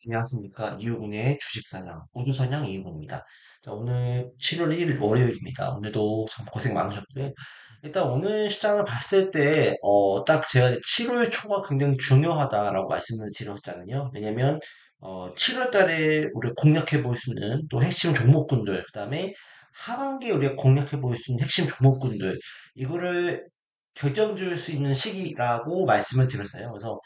안녕하십니까. 이유군의 주식사냥, 우주사냥 이유군입니다. 자, 오늘 7월 1일 월요일입니다. 오늘도 참 고생 많으셨고요. 일단 오늘 시장을 봤을 때, 딱 제가 7월 초가 굉장히 중요하다라고 말씀을 드렸잖아요. 왜냐면, 7월 달에 우리가 공략해 볼 수 있는 또 핵심 종목군들, 그 다음에 하반기에 우리가 공략해 볼 수 있는 핵심 종목군들, 이거를 결정 지을 수 있는 시기라고 말씀을 드렸어요. 그래서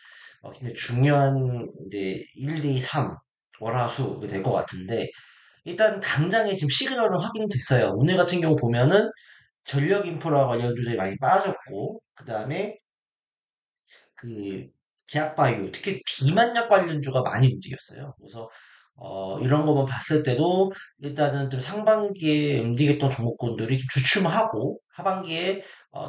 굉장히 중요한 이제 1, 2, 3 월화수 될 것 같은데 일단 당장에 지금 시그널은 확인이 됐어요. 오늘 같은 경우 보면은 전력 인프라 관련 주들이 많이 빠졌고 그 다음에 그 제약바이오 특히 비만약 관련주가 많이 움직였어요. 그래서 이런 거만 봤을 때도 일단은 좀 상반기에 움직였던 종목군들이 좀 주춤하고 하반기에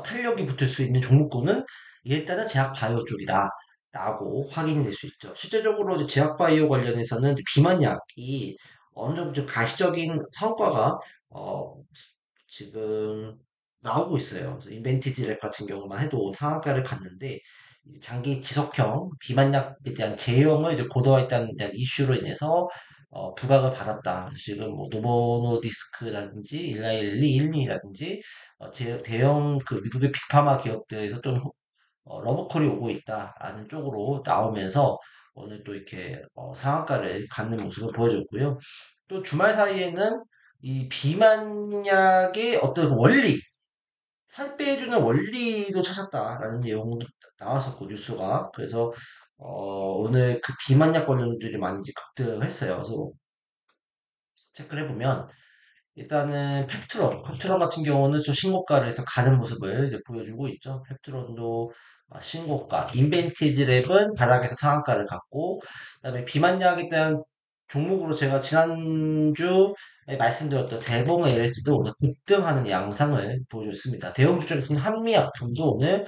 탄력이 붙을 수 있는 종목군은 일단은 제약바이오 쪽이다. 라고 확인이 될 수 있죠. 실제적으로 이제 제약바이오 관련해서는 이제 비만약이 어느 정도 좀 가시적인 성과가 어, 지금 나오고 있어요. 그래서 인벤티지 랩 같은 경우만 해도 상한가를 갔는데 이제 장기 지속형 비만약에 대한 제형을 이제 고도화했다는 대한 이슈로 인해서 부각을 받았다. 그래서 지금 뭐 노보노디스크라든지 일라일리 일리라든지 대형 그 미국의 빅파마 기업들에서 좀 러브콜이 오고 있다라는 쪽으로 나오면서 오늘 또 이렇게 상한가를 갖는 모습을 보여줬고요. 또 주말 사이에는 이 비만약의 어떤 원리, 살 빼주는 원리도 찾았다라는 내용도 나왔었고 뉴스가 그래서 오늘 그 비만약 관련들이 많이 이제 급등했어요. 그래서 체크를 해보면 일단은 펩트론 같은 경우는 좀 신고가를 해서 가는 모습을 이제 보여주고 있죠. 펩트론도 신고가, 인벤티지 랩은 바닥에서 상한가를 갔고, 그다음에 비만약에 대한 종목으로 제가 지난주에 말씀드렸던 대봉 LS도 오늘 급등하는 양상을 보여줬습니다. 대형주 중에서는 한미약품도 오늘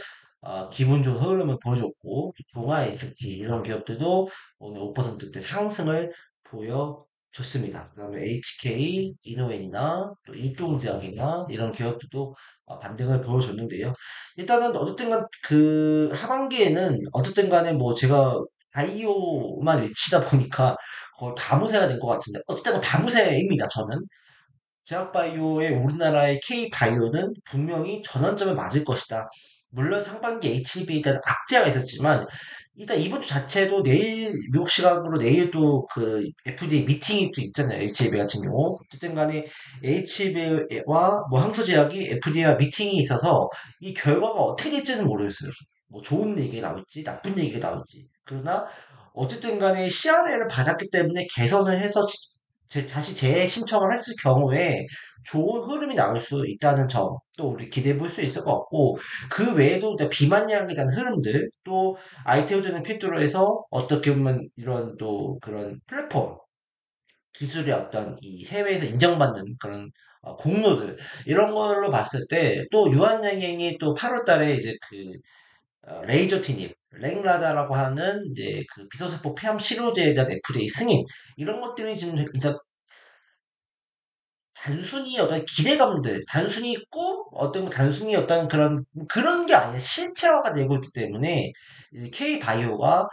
기분 좋은 흐름을 보여줬고, 동아 ST 이런 기업들도 오늘 5%대 상승을 보여줬습니다. 그 다음에 HK, 이노엔이나 또 일동제약이나 이런 기업들도 반등을 보여줬는데요. 일단은 어쨌든 간 그 하반기에는 어쨌든 간에 뭐 제가 바이오만 외치다 보니까 거의 다무새가 된 것 같은데 어쨌든 다무새입니다. 저는 제약바이오의 우리나라의 K바이오는 분명히 전환점을 맞을 것이다. 물론 상반기 HB에 대한 악재가 있었지만 일단 이번 주 자체도 내일 미국 시각으로 내일 또 그 FDA 미팅이 또 있잖아요. HB 같은 경우 어쨌든 간에 HB와 뭐 항소제약이 FDA와 미팅이 있어서 이 결과가 어떻게 될지는 모르겠어요. 뭐 좋은 얘기가 나올지 나쁜 얘기가 나올지 그러나 어쨌든 간에 CRL을 받았기 때문에 개선을 해서 다시 재신청을 했을 경우에 좋은 흐름이 나올 수 있다는 점, 또 우리 기대해 볼 수 있을 것 같고, 그 외에도 이제 비만약에 대한 흐름들, 또 아이테오전을 필두로 해서 어떻게 보면 이런 또 그런 플랫폼, 기술의 어떤 이 해외에서 인정받는 그런 공로들, 이런 걸로 봤을 때, 또 유한양행이 또 8월 달에 이제 그 레이저 티닙, 랭라자라고 하는 이제 그 비소세포 폐암 치료제에 대한 FDA 승인, 이런 것들이 지금 이제 단순히 어떤 기대감들, 단순히 꿈, 어떤 단순히 어떤 그런 게 아니라 실체화가 되고 있기 때문에 K바이오가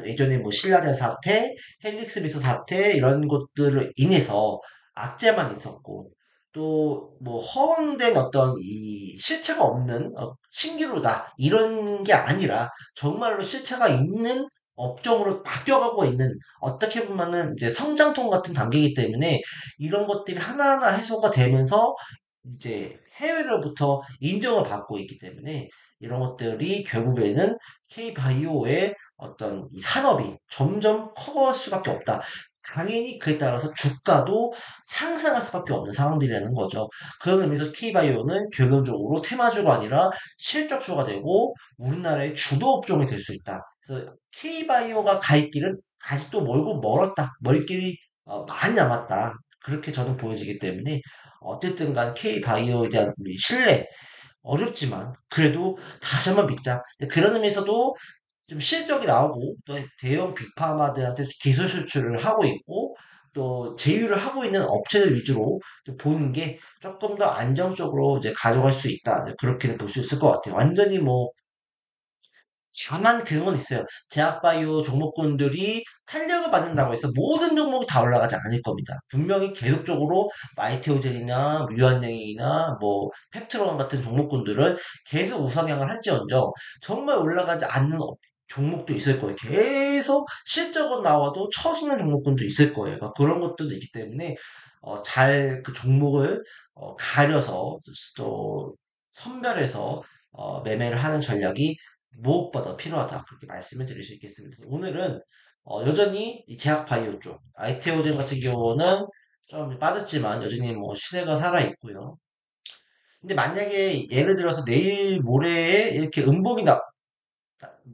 예전에 뭐 신라젠 사태, 헬릭스비스 사태 이런 것들을 인해서 악재만 있었고 또 뭐 허황된 어떤 이 실체가 없는 신기루다 이런 게 아니라 정말로 실체가 있는 업종으로 바뀌어가고 있는 어떻게 보면은 이제 성장통 같은 단계이기 때문에 이런 것들이 하나하나 해소가 되면서 이제 해외로부터 인정을 받고 있기 때문에 이런 것들이 결국에는 K바이오의 어떤 이 산업이 점점 커갈 수밖에 없다. 당연히 그에 따라서 주가도 상승할 수밖에 없는 상황들이라는 거죠. 그런 의미에서 K바이오는 결론적으로 테마주가 아니라 실적주가 되고 우리나라의 주도 업종이 될 수 있다. 그래서 K바이오가 갈 길은 아직도 멀고 멀었다. 멀 길이 많이 남았다. 그렇게 저는 보여지기 때문에 어쨌든 간 K바이오에 대한 우리 신뢰 어렵지만 그래도 다시 한번 믿자. 그런 의미에서도 좀 실적이 나오고 또 대형 빅파마들한테 기술 수출을 하고 있고 또 제휴를 하고 있는 업체들 위주로 좀 보는 게 조금 더 안정적으로 이제 가져갈 수 있다. 그렇게는 볼 수 있을 것 같아요. 완전히 뭐 다만 그건 있어요. 제약바이오 종목군들이 탄력을 받는다고 해서 모든 종목이 다 올라가지 않을 겁니다. 분명히 계속적으로 마이테오젠이나 유한양이나 뭐 펩트론 같은 종목군들은 계속 우상향을 할지언정 정말 올라가지 않는 종목도 있을 거예요. 계속 실적은 나와도 처지는 종목군도 있을 거예요. 그러니까 그런 것들도 있기 때문에 잘 그 종목을 가려서 또 선별해서 매매를 하는 전략이 무엇보다 필요하다. 그렇게 말씀을 드릴 수 있겠습니다. 오늘은 여전히 이 제약바이오 쪽, 아이테오젠 같은 경우는 좀 빠졌지만 여전히 뭐 시세가 살아 있고요. 근데 만약에 예를 들어서 내일 모레에 이렇게 음봉이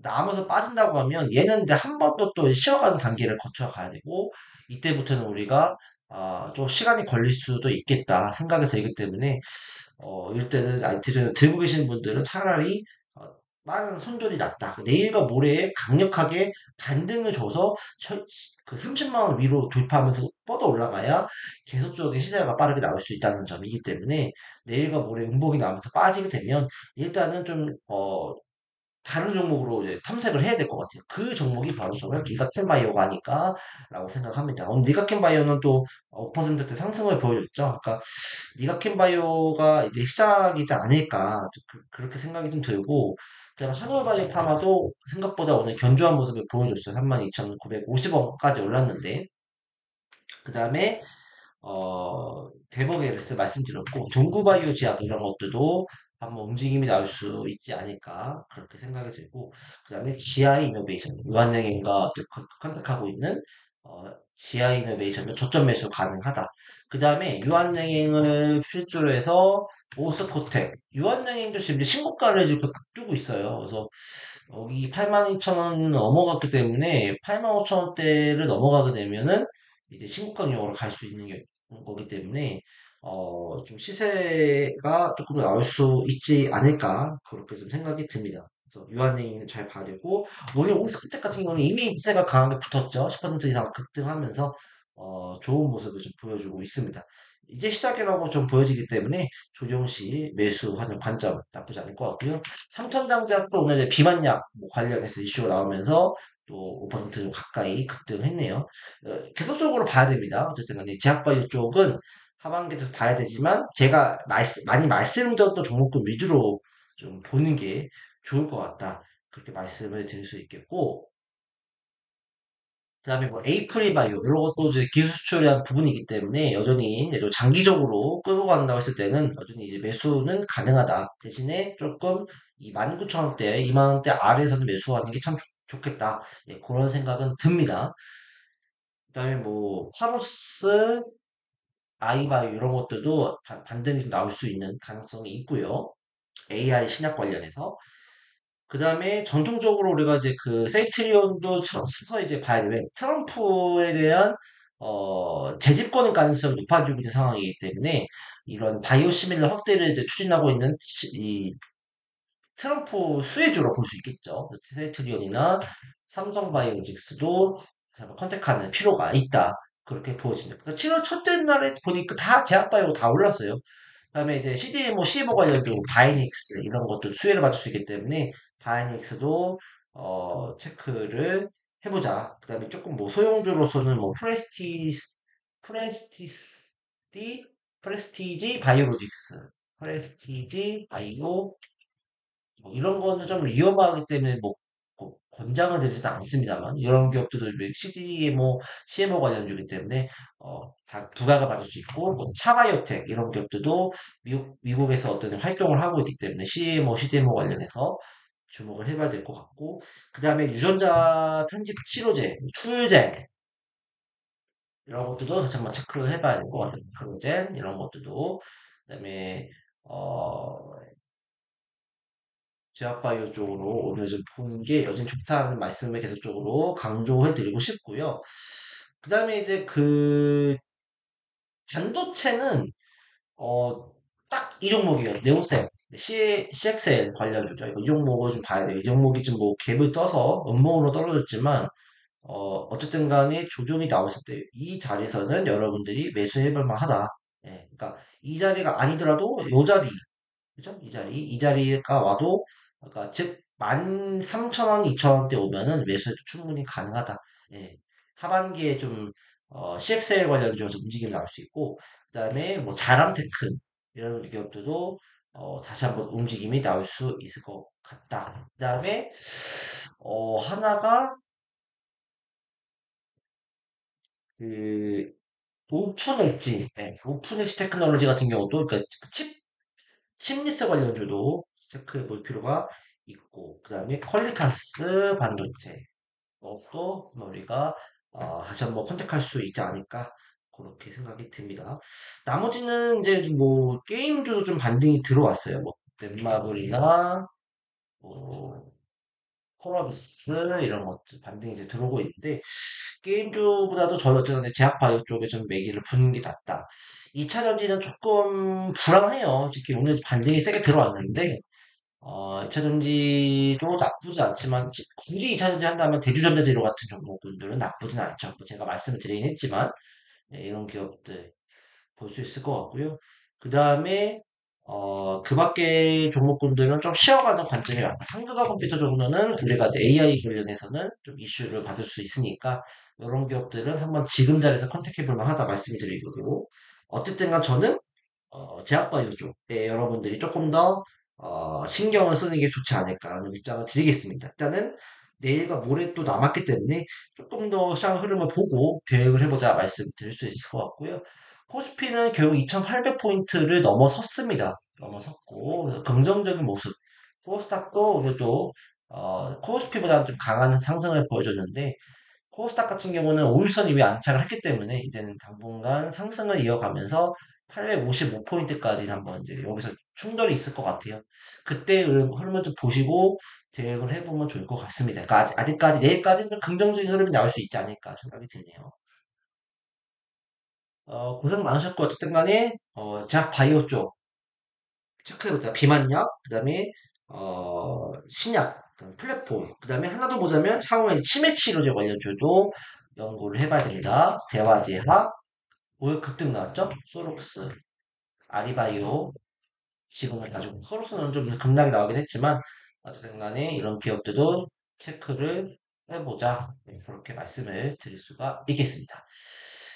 남아서 빠진다고 하면 얘는 근데 한 번 또 쉬어가는 단계를 거쳐 가야 되고 이때부터는 우리가 좀 시간이 걸릴 수도 있겠다 생각이 들기 때문에 이럴 때는 아이티즌을 들고 계시는 분들은 차라리 어, 빠른 손절이 낫다. 내일과 모레에 강력하게 반등을 줘서 그 30만 원 위로 돌파하면서 뻗어 올라가야 계속적인 시세가 빠르게 나올 수 있다는 점이기 때문에 내일과 모레 음봉이 나오면서 빠지게 되면 일단은 좀 다른 종목으로 이제 탐색을 해야 될 것 같아요. 그 종목이 바로 저는 니가캔 바이오가 아닐까 라고 생각합니다. 오늘 니가캔 바이오는 또 5%대 상승을 보여줬죠. 그러니까 니가캔 바이오가 이제 시작이지 않을까 그렇게 생각이 좀 들고 그다음에 한올바이오 파마도 생각보다 오늘 견조한 모습을 보여줬어요. 32,950원까지 올랐는데 그 다음에 대버게르스 말씀드렸고 동구바이오 제약 이런 것들도 한번 움직임이 나올 수 있지 않을까 그렇게 생각이 들고 그 다음에 GI 이노베이션 유한양행과 컨택하고 있는 GI 이노베이션도 저점 매수 가능하다. 그 다음에 유한양행을 필두로 해서 오스코텍 유한양행도 지금 신고가를 지금 앞두고 있어요. 그래서 여기 82,000원 넘어갔기 때문에 85,000원대를 넘어가게 되면은 이제 신고가격으로 갈 수 있는 거기 때문에 좀 시세가 조금 더 나올 수 있지 않을까 그렇게 좀 생각이 듭니다. 그래서 유한행위는 잘 봐야 되고 오늘 오스크텍 같은 경우는 이미 시세가 강하게 붙었죠. 10% 이상 급등하면서 좋은 모습을 좀 보여주고 있습니다. 이제 시작이라고 좀 보여지기 때문에 조정시 매수하는 관점 나쁘지 않을 것 같고요. 삼천장제약도 오늘 비만약 뭐 관련해서 이슈가 나오면서 또 5% 가까이 급등했네요. 계속적으로 봐야 됩니다. 어쨌든 간에 제약바이오 쪽은 하반기도 봐야 되지만 제가 많이 말씀드렸던 종목군 위주로 좀 보는 게 좋을 것 같다. 그렇게 말씀을 드릴 수 있겠고 그다음에 뭐 에이프릴바이오 이런 것도 이제 기술 수출에 대한 부분이기 때문에 여전히 이제 또 장기적으로 끌고 간다고 했을 때는 여전히 이제 매수는 가능하다. 대신에 조금 이 19,000원대, 2만 원대 아래에서는 매수하는 게 참 좋겠다. 예, 그런 생각은 듭니다. 그다음에 뭐 파노스, 아이바이오 이런 것들도 반등이 좀 나올 수 있는 가능성이 있고요. AI 신약 관련해서. 그 다음에 전통적으로 우리가 이제 그 세이트리온도 서서 이제 봐야 되면 트럼프에 대한 재집권 가능성이 높아지고 있는 상황이기 때문에 이런 바이오시밀러 확대를 이제 추진하고 있는 이 트럼프 수혜주로 볼 수 있겠죠. 세이트리온이나 삼성바이오로직스도 컨택하는 필요가 있다. 그렇게 보여집니다. 그러니까 7월 첫째 날에 보니까 다 제약바이오 다 올랐어요. 그다음에 이제 CDMO, CMO 관련 쪽 바이닉스 이런 것도 수혜를 받을 수 있기 때문에 바이닉스도 체크를 해보자. 그다음에 조금 뭐 소형주로서는 뭐 프레스티스 프레스티지 바이오로직스 프레스티지 바이오 뭐 이런 거는 좀 위험하기 때문에 뭐 권장을 드리지는 않습니다만 이런 기업들도 CDMO, CMO 관련주이기 때문에 다 부각을 받을 수 있고 뭐 차바이오텍 이런 기업들도 미국에서 어떤 활동을 하고 있기 때문에 CMO, CDMO 관련해서 주목을 해봐야 될 것 같고 그 다음에 유전자 편집 치료제, 출제 이런 것들도 다시 한번 체크해봐야 될 것 같아요. 크로젠 이런 것들도 그다음에 어 제약바이오 쪽으로 오늘 좀 보는 게 여전히 좋다는 말씀을 계속적으로 강조해 드리고 싶고요. 그 다음에 이제 그 반도체는 딱 이 종목이에요. 네오셈, CXL 관련주죠. 이 종목을 좀 봐야 돼요. 이 종목이 좀 뭐 갭을 떠서 음봉으로 떨어졌지만 어쨌든 간에 조정이 나왔을 때 이 자리에서는 여러분들이 매수해 볼 만하다. 예, 그러니까 이 자리가 아니더라도 이 자리 그죠? 이 자리가 와도 그러니까 즉 13,000원, 2,000원대 오면은 매수해도 충분히 가능하다. 예. 하반기에 좀 CXL 관련주에서 움직임이 나올 수 있고 그다음에 뭐 자람테크 이런 기업들도 다시 한번 움직임이 나올 수 있을 것 같다. 그다음에 하나가 그 오픈 엣지, 네, 오픈 엣지 테크놀로지 같은 경우도 그러니까 칩리스 관련주도 체크해 볼 필요가 있고 그다음에 퀄리타스 반도체 또 우리가 다시 한번 컨택할 수 있지 않을까 그렇게 생각이 듭니다. 나머지는 이제 뭐 게임주도 좀 반등이 들어왔어요. 뭐 넷마블이나 뭐 폴라비스 이런 것들 반등이 이제 들어오고 있는데 게임주보다도 저희 어쨌든 제약바이오 쪽에 좀 매기를 부는 게 낫다. 2차 전지는 조금 불안해요. 특히 오늘 반등이 세게 들어왔는데 2차 전지도 나쁘지 않지만 굳이 2차 전지 한다면 대주전자재료 같은 종목군들은 나쁘진 않죠. 뭐 제가 말씀을 드리긴 했지만 이런 기업들 볼 수 있을 것 같고요. 그 다음에 그 밖에 종목군들은 좀 쉬어가는 관점이 많다. 한국어 컴퓨터 정도는 우리가 AI 관련해서는 좀 이슈를 받을 수 있으니까 이런 기업들은 한번 지금 자리에서 컨택해 볼 만하다 말씀드리고 어쨌든 간 저는 제약바이오 쪽에 여러분들이 조금 더 신경을 쓰는 게 좋지 않을까 하는 입장을 드리겠습니다. 일단은 내일과 모레 또 남았기 때문에 조금 더 시장 흐름을 보고 계획을 해보자 말씀드릴 수 있을 것 같고요. 코스피는 결국 2800포인트를 넘어섰습니다. 넘어섰고 그래서 긍정적인 모습. 코스닥도 오늘도 코스피보다는 좀 강한 상승을 보여줬는데 코스닥 같은 경우는 5일선 이후에 안착을 했기 때문에 이제는 당분간 상승을 이어가면서 855포인트까지 한번 이제 여기서 충돌이 있을 것 같아요. 그때 흐름을 좀 보시고 대응을 해보면 좋을 것 같습니다. 그러니까 아직까지 내일까지는 좀 긍정적인 흐름이 나올 수 있지 않을까 생각이 드네요. 고생 많으셨고 어쨌든 간에 제약 바이오 쪽 체크해보자. 비만약, 그 다음에 신약, 그다음 플랫폼, 그 다음에 하나 더 보자면 향후에 치매 치료제 관련주도 연구를 해봐야 됩니다. 대화제약, 오늘 급등 나왔죠? 소록스, 아리바이오, 지분을 가지고 소록스는 좀 급락이 나오긴 했지만 어쨌든 간에 이런 기업들도 체크를 해보자. 네, 그렇게 말씀을 드릴 수가 있겠습니다.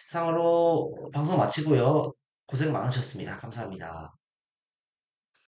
상으로 방송 마치고요. 고생 많으셨습니다. 감사합니다.